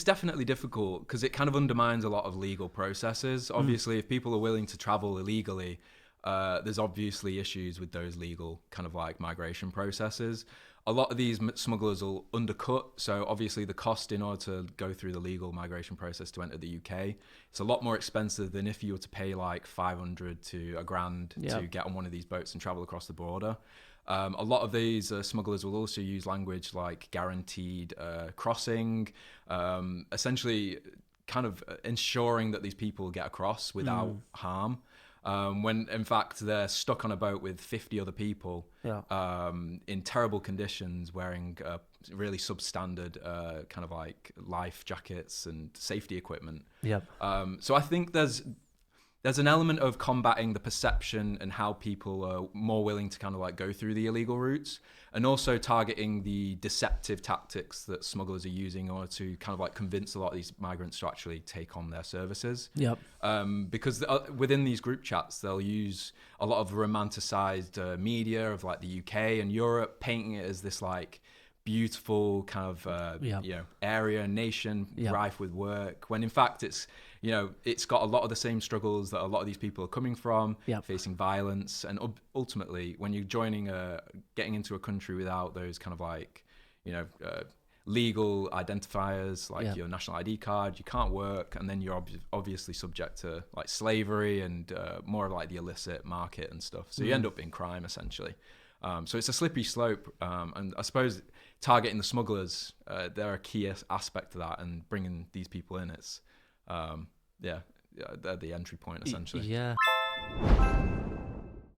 It's definitely difficult because it kind of undermines a lot of legal processes. Obviously, if people are willing to travel illegally, there's obviously issues with those legal kind of like migration processes. A lot of these smugglers will undercut. So obviously the cost in order to go through the legal migration process to enter the UK, it's a lot more expensive than if you were to pay like 500 to a grand to get on one of these boats and travel across the border. A lot of these smugglers will also use language like guaranteed crossing, essentially kind of ensuring that these people get across without harm. When in fact they're stuck on a boat with 50 other people in terrible conditions, wearing really substandard kind of like life jackets and safety equipment. So I think there's an element of combating the perception and how people are more willing to kind of like go through the illegal routes, and also targeting the deceptive tactics that smugglers are using in order to kind of like convince a lot of these migrants to actually take on their services. Because within these group chats, they'll use a lot of romanticized media of like the UK and Europe, painting it as this like beautiful kind of area, nation rife with work, when in fact it's got a lot of the same struggles that a lot of these people are coming from, facing violence. And ultimately, when you're getting into a country without those kind of like, legal identifiers, like your national ID card, you can't work. And then you're obviously subject to like slavery and more of like the illicit market and stuff. So you end up in crime, essentially. So it's a slippery slope. And I suppose targeting the smugglers, they're a key aspect to that, and bringing these people in, it's, they're the entry point, essentially. Yeah.